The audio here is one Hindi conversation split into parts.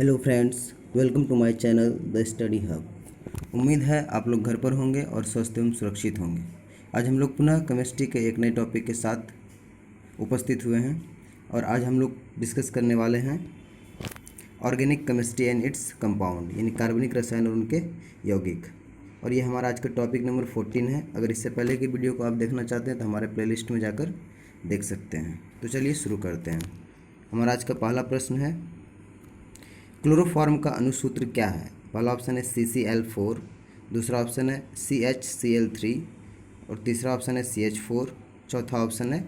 Hello friends, welcome to my channel the study hub. उम्मीद है आप लोग घर पर होंगे और स्वस्थ एवं सुरक्षित होंगे। आज हम लोग पुनः केमिस्ट्री के एक नए टॉपिक के साथ उपस्थित हुए हैं और आज हम लोग डिस्कस करने वाले हैं organic chemistry and its compound, यानी कार्बनिक रसायन और उनके यौगिक। और ये हमारा आज का टॉपिक नंबर 14 है। अगर इससे पहले की वीडियो को आप देखना चाहते हैं तो हमारे प्लेलिस्ट में जाकर देख सकते हैं। तो चलिए शुरू करते हैं। हमारा आज का पहला प्रश्न है, क्लोरोफॉर्म का अणुसूत्र क्या है? पहला ऑप्शन है CCl4, दूसरा ऑप्शन है CHCl3 और तीसरा ऑप्शन है CH4, चौथा ऑप्शन है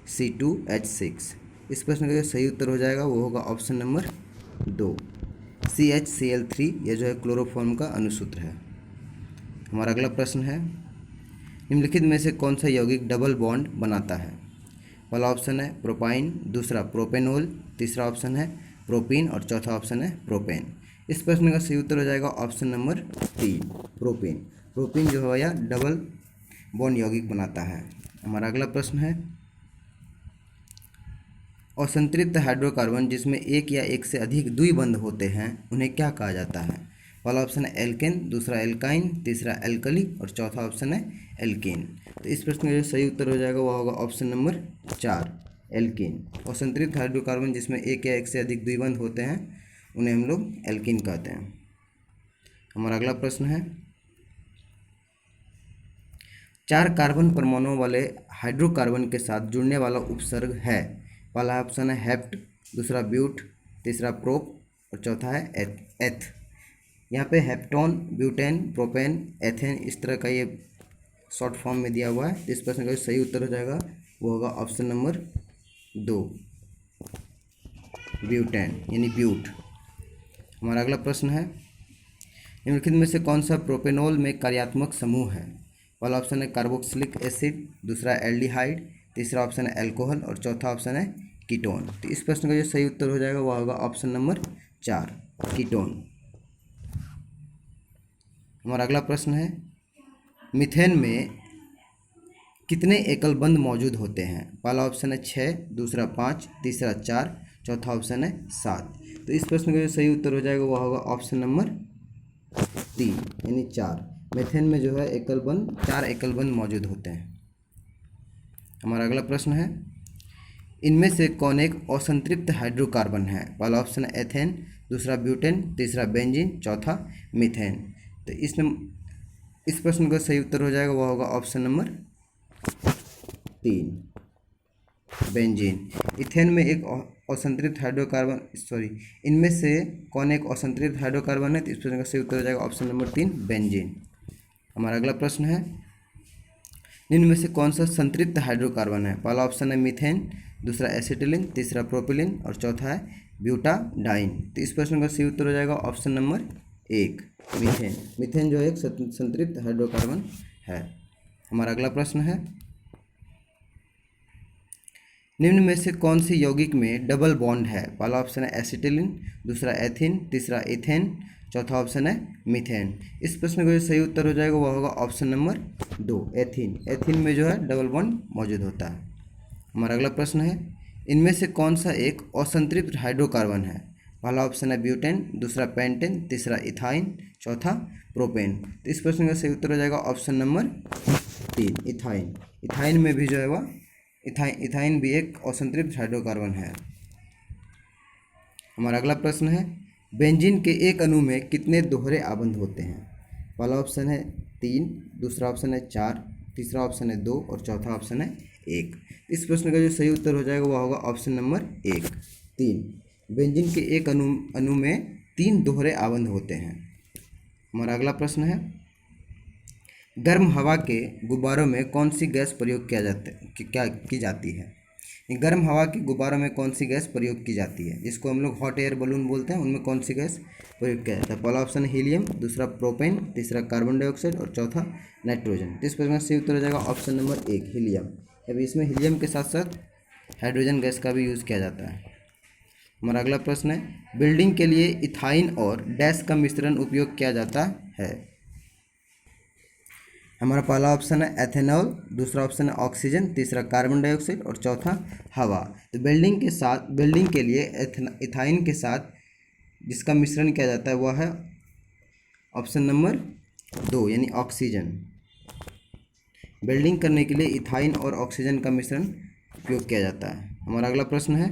C2H6। इस प्रश्न का जो सही उत्तर हो जाएगा वो होगा ऑप्शन नंबर 2, CHCl3। यह जो है क्लोरोफॉर्म का अणुसूत्र है। हमारा अगला प्रश्न है, निम्नलिखित में से कौन सा यौगिक डबल बॉन्ड बनाता है? पहला ऑप्शन है प्रोपाइन, दूसरा प्रोपेनॉल, तीसरा ऑप्शन है प्रोपीन और चौथा ऑप्शन है प्रोपेन। इस प्रश्न का सही उत्तर हो जाएगा ऑप्शन नंबर 3, प्रोपीन। प्रोपीन जो है यह डबल बॉन्ड यौगिक बनाता है। हमारा अगला प्रश्न है, असंतृप्त हाइड्रोकार्बन जिसमें एक या एक से अधिक द्विबंध होते हैं उन्हें क्या कहा जाता है? पहला ऑप्शन है एल्केन, दूसरा एल्काइन, तीसरा एल्कली और चौथा ऑप्शन है एल्कीन। तो इस प्रश्न का जो सही उत्तर हो जाएगा वह होगा ऑप्शन नंबर 4, एल्कीन। असंतृप्त हाइड्रोकार्बन जिसमें एक या एक से अधिक द्विबंध होते हैं उन्हें हम लोग एल्कीन कहते हैं। हमारा अगला प्रश्न है, 4 कार्बन परमाणुओं वाले हाइड्रोकार्बन के साथ जुड़ने वाला उपसर्ग है? पहला ऑप्शन है हेप्ट, दूसरा ब्यूट, तीसरा प्रोप और चौथा है एथ। यहाँ पे हेप्टोन, ब्यूटेन, प्रोपेन, एथेन इस तरह का ये शॉर्ट फॉर्म में दिया हुआ है। इस प्रश्न का जो सही उत्तर हो जाएगा वो होगा ऑप्शन नंबर 2, ब्यूटेन यानी ब्यूट। हमारा अगला प्रश्न है, निम्नलिखित में से कौन सा प्रोपेनॉल में कार्यात्मक समूह है? पहला ऑप्शन है कार्बोक्सिलिक एसिड, दूसरा एल्डिहाइड, तीसरा ऑप्शन है अल्कोहल और चौथा ऑप्शन है कीटोन। तो इस प्रश्न का जो सही उत्तर हो जाएगा वह होगा ऑप्शन नंबर 4, कीटोन। हमारा अगला प्रश्न है, मीथेन में कितने एकल बंध मौजूद होते हैं? पहला ऑप्शन है 6, दूसरा 5, तीसरा 4, चौथा ऑप्शन है 7। तो इस प्रश्न का जो सही उत्तर हो जाएगा वह होगा ऑप्शन नंबर 3 यानी 4। मीथेन में जो है एकल बंध 4 एकल बंध मौजूद होते हैं। हमारा अगला प्रश्न है, इनमें से कौन एक असंतृप्त हाइड्रोकार्बन है? पहला ऑप्शन है एथेन, दूसरा ब्यूटेन, तीसरा बेंजीन, चौथा मीथेन। तो इस प्रश्न का सही उत्तर हो जाएगा वह होगा ऑप्शन नंबर 3, बेंजीन। इथेन में एक असंतृप्त हाइड्रोकार्बन इनमें से कौन एक असंतृप्त हाइड्रोकार्बन है? तो इस प्रश्न का सही उत्तर हो जाएगा ऑप्शन नंबर 3, बेंजीन। हमारा अगला प्रश्न है, निम्न में से कौन सा संतृप्त हाइड्रोकार्बन है? पहला ऑप्शन है मीथेन, दूसरा एसिटिलीन, तीसरा प्रोपिलीन और चौथा है ब्यूटाडाइन। तो इस प्रश्न का सही उत्तर हो जाएगा ऑप्शन नंबर 1, मीथेन। मीथेन जो एक संतृप्त हाइड्रोकार्बन है। हमारा अगला प्रश्न है, निम्न में से कौन सी यौगिक में डबल बॉन्ड है? पहला ऑप्शन है एसिटिलीन, दूसरा एथिन, तीसरा इथेन, चौथा ऑप्शन है मीथेन। इस प्रश्न का जो सही उत्तर हो जाएगा वह होगा ऑप्शन नंबर 2, एथिन। एथिन में जो है डबल बॉन्ड मौजूद होता है। हमारा अगला प्रश्न है, इनमें से कौन सा एक असंतृप्त हाइड्रोकार्बन है? पहला ऑप्शन है ब्यूटेन, दूसरा पेंटेन, तीसरा इथाइन, चौथा प्रोपेन। तो इस प्रश्न का सही उत्तर हो जाएगा ऑप्शन नंबर 3, इथाइन। इथाइन में भी जो है वह इथाइन भी एक असंतृप्त हाइड्रोकार्बन है। हमारा अगला प्रश्न है, बेंजीन के एक अणु में कितने दोहरे आबंध होते हैं? पहला ऑप्शन है 3, दूसरा ऑप्शन है 4, तीसरा ऑप्शन है 2 और चौथा ऑप्शन है 1। इस प्रश्न का जो सही उत्तर हो जाएगा वह होगा ऑप्शन नंबर 1, 3। बेंजीन के एक अणु में 3 दोहरे आबंध होते हैं। हमारा अगला प्रश्न है, गर्म हवा के गुब्बारों में कौन सी गैस प्रयोग की जाती है? गर्म हवा के गुब्बारों में कौन सी गैस प्रयोग की जाती है, जिसको हम लोग हॉट एयर बलून बोलते हैं? उनमें कौन सी गैस प्रयोग किया जाता है? पहला ऑप्शन है हीलियम, दूसरा प्रोपेन, तीसरा कार्बन डाइऑक्साइड और चौथा नाइट्रोजन। तो इस प्रश्न का सही उत्तर हो जाएगा ऑप्शन नंबर 1, हीलियम। अभी इसमें हीलियम के साथ साथ हाइड्रोजन गैस का भी यूज़ किया जाता है। हमारा अगला प्रश्न है, बिल्डिंग के लिए इथाइन और डैश का मिश्रण उपयोग किया जाता है? हमारा पहला ऑप्शन है एथेनॉल, दूसरा ऑप्शन है ऑक्सीजन, तीसरा कार्बन डाइऑक्साइड और चौथा हवा। तो बिल्डिंग के लिए इथाइन के साथ जिसका मिश्रण किया जाता है वह है ऑप्शन नंबर 2 यानी ऑक्सीजन। वेल्डिंग करने के लिए इथाइन और ऑक्सीजन का मिश्रण उपयोग किया जाता है। हमारा अगला प्रश्न है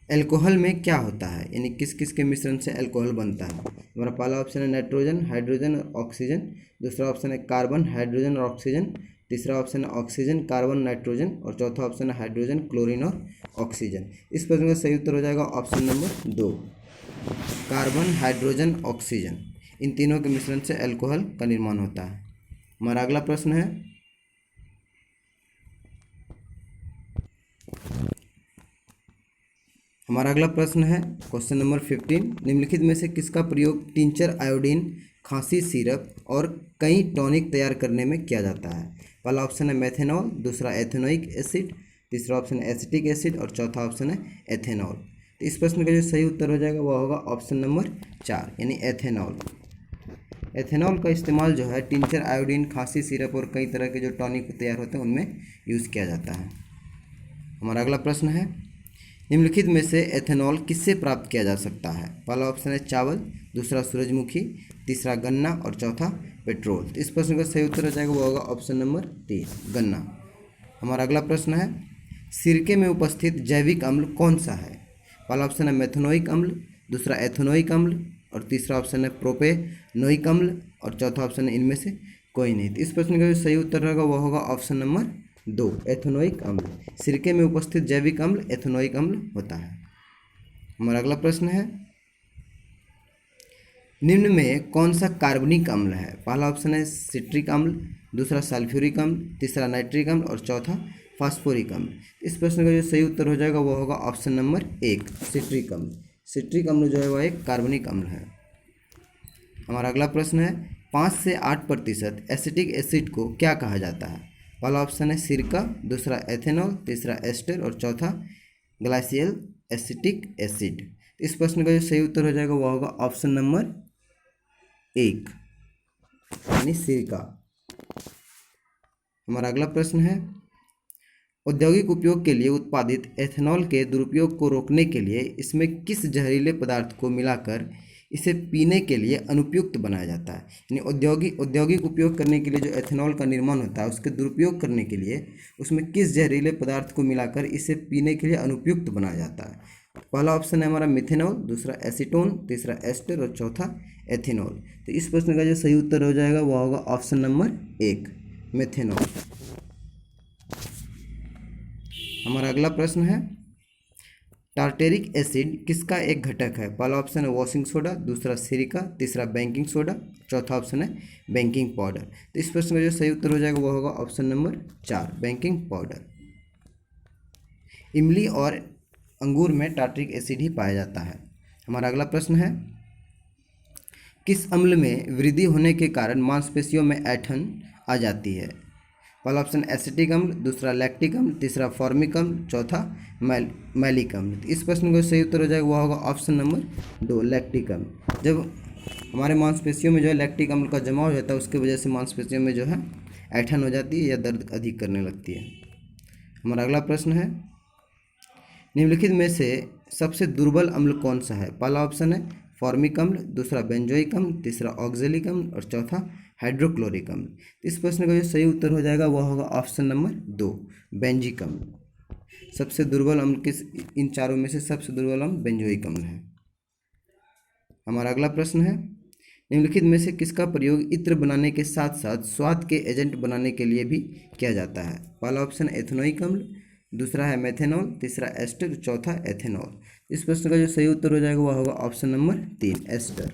एल्कोहल में क्या होता है, यानी किस किस के मिश्रण से अल्कोहल बनता है। हमारा पहला ऑप्शन है नाइट्रोजन, हाइड्रोजन और ऑक्सीजन। दूसरा ऑप्शन है कार्बन, हाइड्रोजन और ऑक्सीजन। तीसरा ऑप्शन है ऑक्सीजन, कार्बन, नाइट्रोजन। और चौथा ऑप्शन है हाइड्रोजन, क्लोरीन और ऑक्सीजन। इस प्रश्न का सही उत्तर हो जाएगा option number 2 carbon, hydrogen, oxygen. इन तीनों के मिश्रण से अल्कोहल का निर्माण होता है। हमारा अगला प्रश्न है क्वेश्चन नंबर 15, निम्नलिखित में से किसका प्रयोग टिंचर, आयोडीन, खांसी सिरप और कई टॉनिक तैयार करने में किया जाता है। पहला ऑप्शन है मेथेनॉल, दूसरा एथेनोइक एसिड, तीसरा ऑप्शन है एसिटिक एसिड और चौथा ऑप्शन है एथेनॉल। तो इस प्रश्न का जो सही उत्तर हो जाएगा वह होगा ऑप्शन नंबर 4 यानी एथेनॉल। एथेनॉल का इस्तेमाल जो है टिंचर, आयोडीन, खांसी सिरप और कई तरह के जो टॉनिक तैयार होते हैं उनमें यूज़ किया जाता है। हमारा अगला प्रश्न है निम्नलिखित में से एथेनॉल किससे प्राप्त किया जा सकता है। पहला ऑप्शन है चावल, दूसरा सूरजमुखी, तीसरा गन्ना और चौथा पेट्रोल। तो इस प्रश्न का सही उत्तर हो जाएगा वो होगा ऑप्शन नंबर 3 गन्ना। हमारा अगला प्रश्न है सिरके में उपस्थित जैविक अम्ल कौन सा है। पहला ऑप्शन है मेथनोइक अम्ल, दूसरा एथेनोइक अम्ल और तीसरा ऑप्शन है प्रोपेनोइक अम्ल और चौथा ऑप्शन है इनमें से कोई नहीं। तो इस प्रश्न का जो सही उत्तर होगा वह होगा ऑप्शन नंबर 2 एथेनोइक अम्ल। सिरके में उपस्थित जैविक अम्ल एथेनोइक अम्ल होता है। हमारा अगला प्रश्न है निम्न में कौन सा कार्बनिक अम्ल है। पहला ऑप्शन है सिट्रिक अम्ल, दूसरा सल्फ्यूरिक अम्ल, तीसरा नाइट्रिक अम्ल और चौथा फास्फोरिक अम्ल। इस प्रश्न का जो सही उत्तर हो जाएगा वह होगा ऑप्शन नंबर 1 सिट्रिक अम्ल। सिट्रिक अम्ल जो है वह एक कार्बनिक अम्ल है। हमारा अगला प्रश्न है 5 से 8% एसिटिक एसिड को क्या कहा जाता है। पहला ऑप्शन है सिरका, दूसरा एथेनॉल, तीसरा एस्टर और चौथा ग्लाइसियल एसिटिक एसिड। इस प्रश्न का जो सही उत्तर हो जाएगा वह होगा ऑप्शन नंबर 1 यानी सिरका। हमारा अगला प्रश्न है औद्योगिक उपयोग के लिए उत्पादित एथेनॉल के दुरुपयोग को रोकने के लिए इसमें किस जहरीले पदार्थ को मिलाकर इसे पीने के लिए अनुपयुक्त बनाया जाता है। यानी औद्योगिक उपयोग करने के लिए जो एथेनॉल का निर्माण होता है उसके दुरुपयोग करने के लिए उसमें किस जहरीले पदार्थ को मिलाकर इसे पीने के लिए अनुपयुक्त बनाया जाता है। पहला ऑप्शन है हमारा मिथेनॉल, दूसरा एसीटोन, तीसरा एस्टर और चौथा एथेनॉल। तो इस प्रश्न का जो सही उत्तर हो जाएगा वह होगा ऑप्शन नंबर 1 मिथेनॉल। हमारा अगला प्रश्न है टार्टेरिक एसिड किसका एक घटक है। पहला ऑप्शन है वॉशिंग सोडा, दूसरा सिरिका, तीसरा बेकिंग सोडा, चौथा ऑप्शन है बेकिंग पाउडर। तो इस प्रश्न का जो सही उत्तर हो जाएगा वह होगा ऑप्शन नंबर 4 बेकिंग पाउडर। इमली और अंगूर में टार्टरिक एसिड ही पाया जाता है। हमारा अगला प्रश्न है किस अम्ल में वृद्धि होने के कारण मांसपेशियों में ऐंठन आ जाती है। पहला ऑप्शन एसिटिक अम्ल, दूसरा लैक्टिक अम्ल, तीसरा फॉर्मिक अम्ल, चौथा मैलिक अम्ल। इस प्रश्न का सही उत्तर हो जाएगा वह होगा ऑप्शन नंबर 2 लैक्टिक अम्ल। जब हमारे मांसपेशियों में जो है लैक्टिक अम्ल का जमाव हो जाता है उसकी वजह से मांसपेशियों में जो है ऐंठन हो जाती है या दर्द अधिक करने लगती है। हमारा अगला प्रश्न है निम्नलिखित में से सबसे दुर्बल अम्ल कौन सा है। पहला ऑप्शन है फॉर्मिक अम्ल, दूसरा बेंजोइक अम्ल, तीसरा ऑक्जेलिक अम्ल और चौथा हाइड्रोक्लोरिक अम्ल। इस प्रश्न का जो सही उत्तर हो जाएगा वह होगा ऑप्शन नंबर 2 बेंजिक अम्ल। सबसे दुर्बल अम्ल किस इन चारों में से सबसे दुर्बल अम्ल बेंजोइक अम्ल है। हमारा अगला प्रश्न है निम्नलिखित में से किसका प्रयोग इत्र बनाने के साथ साथ स्वाद के एजेंट बनाने के लिए भी किया जाता है। पहला ऑप्शन है एथेनोइक अम्ल, दूसरा है मेथेनॉल, तीसरा एस्टर, चौथा एथेनॉल। इस प्रश्न का जो सही उत्तर हो जाएगा वह होगा ऑप्शन नंबर 3 एस्टर।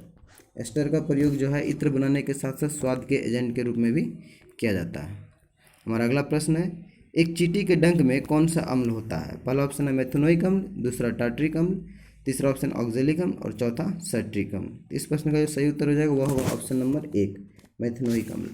एस्टर का प्रयोग जो है इत्र बनाने के साथ साथ स्वाद के एजेंट के रूप में भी किया जाता है। हमारा अगला प्रश्न है एक चींटी के डंक में कौन सा अम्ल होता है। पहला ऑप्शन है मेथेनोइक अम्ल, दूसरा टार्टरिक अम्ल, तीसरा ऑप्शन ऑक्जेलिक अम्ल और चौथा सर्ट्रिक अम्ल। इस प्रश्न का जो सही उत्तर हो जाएगा वह होगा ऑप्शन नंबर 1 मेथेनोइक अम्ल।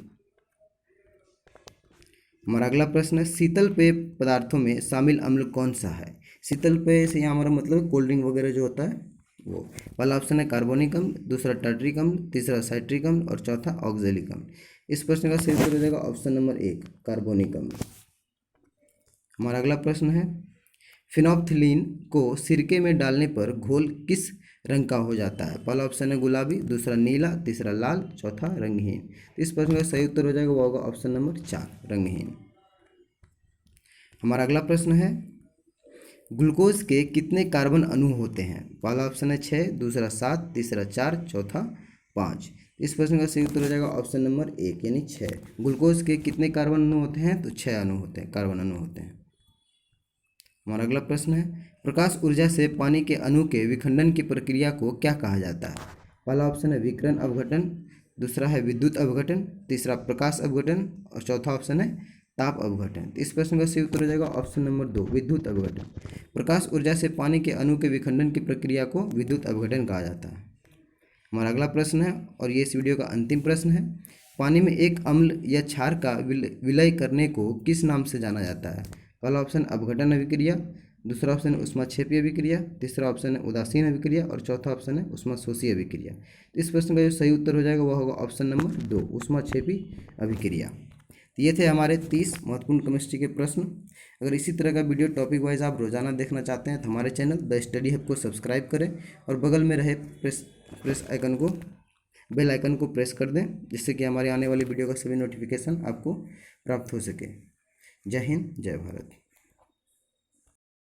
हमारा अगला प्रश्न है शीतल पेय पदार्थों में शामिल अम्ल कौन सा है। शीतल पेय से यहाँ हमारा मतलब कोल्ड ड्रिंक वगैरह जो होता है वो। पहला ऑप्शन है कार्बोनिक अम्ल, दूसरा टार्टरिक अम्ल, तीसरा साइट्रिक अम्ल और चौथा ऑक्जेलिक अम्ल। इस प्रश्न का सही उत्तर हो जाएगा ऑप्शन नंबर 1 कार्बोनिक अम्ल। हमारा अगला प्रश्न है फिनोप्थिलीन को सिरके में डालने पर घोल किस रंग का हो जाता है? पहला ऑप्शन है गुलाबी, दूसरा नीला, तीसरा लाल, चौथा रंगहीन। तो इस प्रश्न का सही उत्तर हो जाएगा वो होगा ऑप्शन नंबर 4, रंगहीन। हमारा अगला प्रश्न है, ग्लूकोज के कितने कार्बन अणु होते हैं? पहला ऑप्शन है 6, दूसरा 7, तीसरा 4, चौथा 5। इस प्रश्न का सही उत्तर हो जाएगा ऑप्शन नंबर 1 यानी 6। ग्लूकोज के कितने कार्बन अणु होते हैं? तो 6 अणु होते हैं, कार्बन अणु होते हैं। हमारा अगला प्रश्न है, प्रकाश ऊर्जा से पानी के अणु के विखंडन की प्रक्रिया को क्या कहा जाता है? पहला ऑप्शन है विकिरण अपघटन, दूसरा है विद्युत अपघटन, तीसरा प्रकाश अपघटन और चौथा ऑप्शन है ताप अपघटन। इस प्रश्न का सही उत्तर हो जाएगा ऑप्शन नंबर 2, विद्युत अपघटन। प्रकाश ऊर्जा से पानी के अणु के विखंडन की प्रक्रिया को विद्युत अपघटन कहा जाता है। हमारा अगला प्रश्न है और ये इस वीडियो का अंतिम प्रश्न है, पानी में एक अम्ल या क्षार का विलय करने को किस नाम से जाना जाता है? पहला ऑप्शन अपघटन अभिक्रिया, दूसरा ऑप्शन है ऊष्माक्षेपीय अभिक्रिया, तीसरा ऑप्शन है उदासीन अभिक्रिया और चौथा ऑप्शन है ऊष्माशोषी अभिक्रिया। इस प्रश्न का जो सही उत्तर हो जाएगा वह होगा ऑप्शन नंबर 2, ऊष्माक्षेपी अभिक्रिया। तो ये थे हमारे 30 महत्वपूर्ण केमिस्ट्री के प्रश्न। अगर इसी तरह का वीडियो टॉपिक वाइज आप रोजाना देखना चाहते हैं तो हमारे चैनल द स्टडी हब को सब्सक्राइब करें और बगल में रहे बेल आइकन को प्रेस कर दें, जिससे कि हमारे आने वाली वीडियो का सभी नोटिफिकेशन आपको प्राप्त हो सके। जय हिंद, जय भारत।